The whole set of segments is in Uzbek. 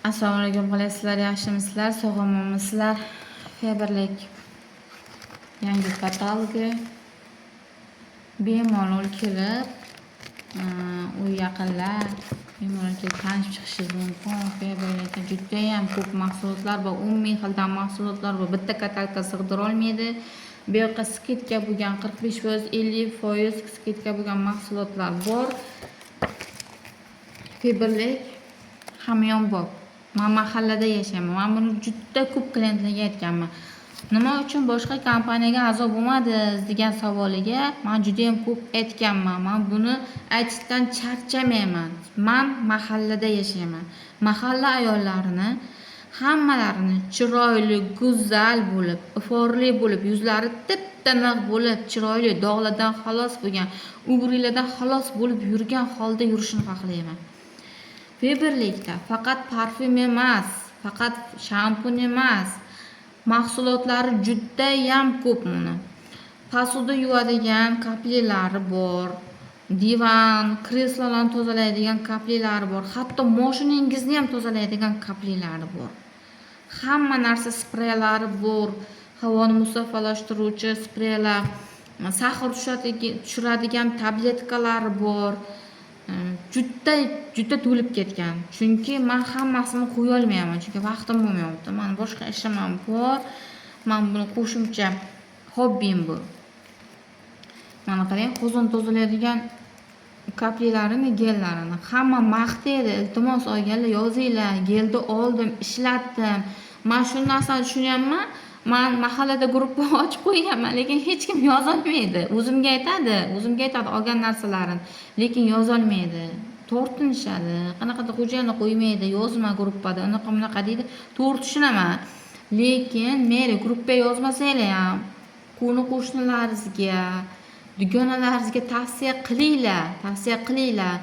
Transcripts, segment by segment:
Assalomu alaykum, qalasizlar, yaxshimisizlar, sog'lommisizlar? Febrlik yangi katalogi bemalol kelib, u yaqinlar bemalol kelib tanishib chiqishingiz mumkin. Febrlikda juda ham ko'p mahsulotlar bor, 10 ming xildan mahsulotlar bor. Bitta katalogga sig'dira olmaydi. Bu yoqqa skidka bo'lgan 45%, 50% skidka bo'lgan mahsulotlar bor. Febrlik hamyon bor. Men mahallada yashayman. Men buni juda ko'p klientlarga aytganman. Nima uchun boshqa kompaniyaga a'zo bo'lmadingiz degan savoliga men juda ham ko'p aytganman. Men buni aytishdan charchamayman. Men mahallada yashayman. Mahalla ayollarini hammalarini chiroyli, go'zal bo'lib, iforli bo'lib, yuzlari tip-tiniq bo'lib, chiroyli, dog'lardan xalos bo'lgan, ugrilardan xalos bo'lib yurgan holda yurishini xohlayman. Febrlikda faqat parfum emas, faqat shampun emas, mahsulotlari juda ham ko'p buni. Posuda yuvadigan kaplilari bor, divan, kreslolarni tozalaydigan kaplilari bor, hatto mashinangizni ham tozalaydigan kaplilari bor. Hamma narsa spreylari bor, havoni musaffalashtiruvchi spreylar, sahar tushiradigan tabletkalari bor. Juda to'lib ketgan. Chunki men hammasini qo'ya olmayman, chunki vaqtim bo'lmayapti. Men boshqa ishim ham bor. Men buni qo'shimcha hobbim bu. Mana qarang, qozon tozalaydigan kaplilarini, gellarini hamma maqtaydi. Iltimos olganlar yozinglar, gelni oldim, ishlatdim. Men shu narsani tushunyapman. Men mahallada gruppa ochib qo'yganman, lekin hech kim yoza olmaydi. O'zimga aytadi olgan narsalarini, lekin yoza olmaydi. Tortinishadi. Qanaqadir xo'jayinlar qo'ymaydi, yozma gruppada, unaqa deydi. To'g'ri tushunaman. Lekin mayli gruppaga yozmasanglar ham, qo'shnilaringizga, dugonalaringizga tavsiya qilinglar.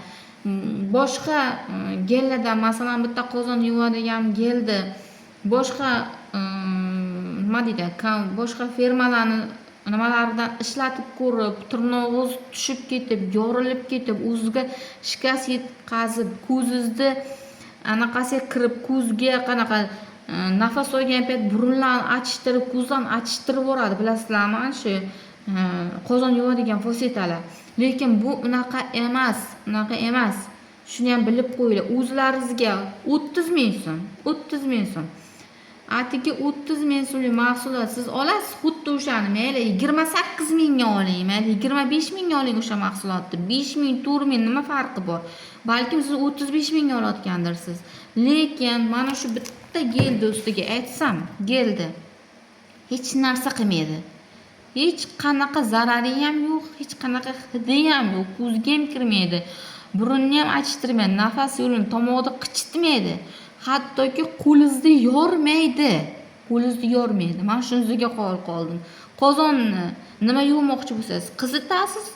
Boshqa gellardan, masalan, bitta qozon yuvadigan geldi boshqa boshqa firmalarni nimalaridan ishlatib ko'rib, tirnog'ingiz tushib ketib, yorilib ketib, o'ziga shikast yetkazib, ko'zingizni anaqasiga kirib, ko'zga qanaqa nafas olgan payt burunlarni achishtirib, ko'zlarni achishtirib yuboradi, bilasizlarmi? Shu qozon yuvadigan vositalar. Lekin bu unaqa emas. Shuni ham bilib qo'yinglar. O'zlaringizga 30 ming so'm. Atigi 30 ming so'mlik mahsulot siz olasiz, xuddi o'shani mayli 28 mingga oling, mayli 25 mingga oling o'sha mahsulotni. 5 ming, 4 ming nima farqi bor? Balkim siz 35 mingga olayotgandirsiz. Lekin mana shu bitta geldi ustiga aytsam, geldi hech narsa qilmaydi. Hech qanaqa zarari ham yo'q, hech qanaqa hidi ham yo'q, ko'zga ham kirmaydi. Burunni ham achishtirmaydi, nafas yo'lini, tomoqni qichitmaydi. Hattoki qo'lingizni yormaydi. Men shunisiga qoldim. Qozonni nima yuvmoqchi bo'lsangiz, qizitasiz,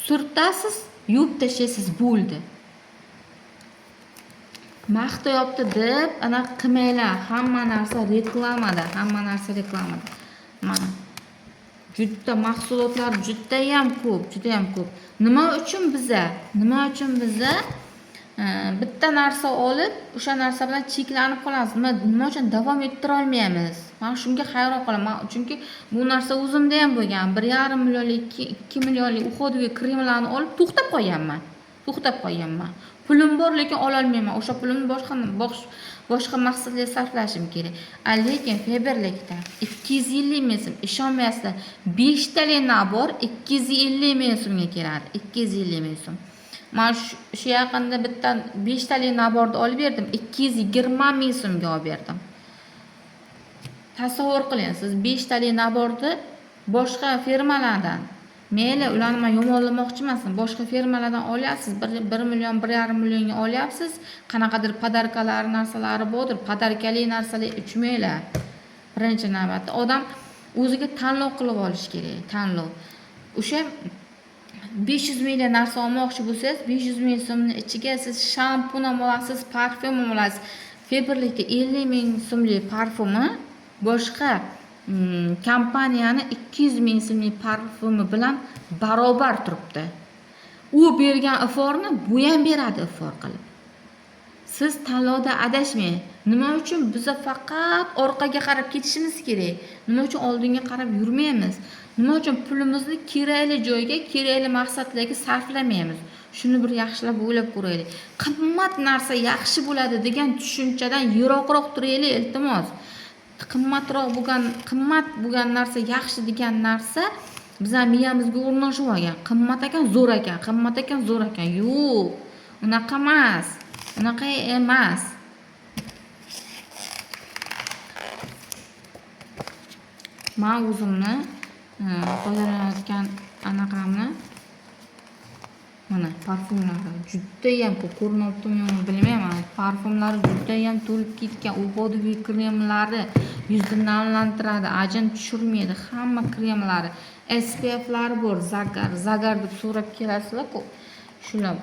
surtasiz, yuvib tashlaysiz, bo'ldi. Maqtayapti deb ana qilmanglar. Hamma narsa reklamada. Mana juda mahsulotlar juda ham ko'p. Nima uchun biza bitta narsa olib, o'sha narsa bilan cheklanib qolamiz. Nima uchun davom ettira olmaymiz? Men shunga hayron qolaman. Chunki bu narsa o'zimda ham bo'lgan. 1,5 millionlik, 2 millionlik uходовый kremlarni olib to'xtab qolganman. Pulim bor, lekin ola olmayman. O'sha pulimni boshqa maqsadlarga sarflashim kerak. Lekin Febrlikda 250 ming so'm, ishonmaysizlar, 5 talik nabor 250 ming so'mga keladi. 250 ming so'm. Men shu yaqinda bitta 5 talik naborni olib berdim, 220 ming so'mga olib berdim. Tasavvur qiling, siz 5 talik naborni boshqa firmalardan, mayli ularni men yomonlamoqchi emasman, boshqa firmalardan olyapsiz, 1 million, 1,5 millionga olyapsiz. Qanaqadir podarkalar, narsalari bordir, podarkali narsalar uchmaylar. Birinchi navbatda odam o'ziga tanlov qilib olish kerak, tanlov. O'sha 500 mingga narsa olmoqchi bo'lsangiz, 500 ming so'mning ichiga siz shampun ham olasiz, parfum ham olasiz. Febrlikda 50 ming so'mlik parfumi boshqa kompaniyani 200 ming so'mlik parfumi bilan barobar turibdi. U bergan iforni bu ham beradi ifor qilib. siz tanlovda adashmang. Nima uchun biz faqat orqaga qarab ketishimiz kerak? Nima uchun oldinga qarab yurmaymiz? Nima uchun pulimizni kerakli joyga, kerakli maqsadlarga sarflamaymiz? Shuni bir yaxshilab o'ylab ko'raylik. Qimmat narsa yaxshi bo'ladi degan tushunchadan yiroqroq turaylik, iltimos. Qimmat bo'lgan narsa yaxshi degan narsa bizning miyamizga o'rnashib olgan. Qimmat ekan, zo'r ekan, qimmat ekan, zo'r ekan. Yo'q, unaqa emas. Unaqa emas. Men o'zimni foydalanayotgan anaqamni mana parfumlari juda ham ko'p ko'rinyaptimi bilmayman. Parfumlari juda ham to'lib ketgan. Uyg'oqlik kremlari yuzni namlantiradi, ajin tushirmaydi. Hamma kremlari, SPF'lari bor, zagar deb so'rab kelasizlar-ku. Shular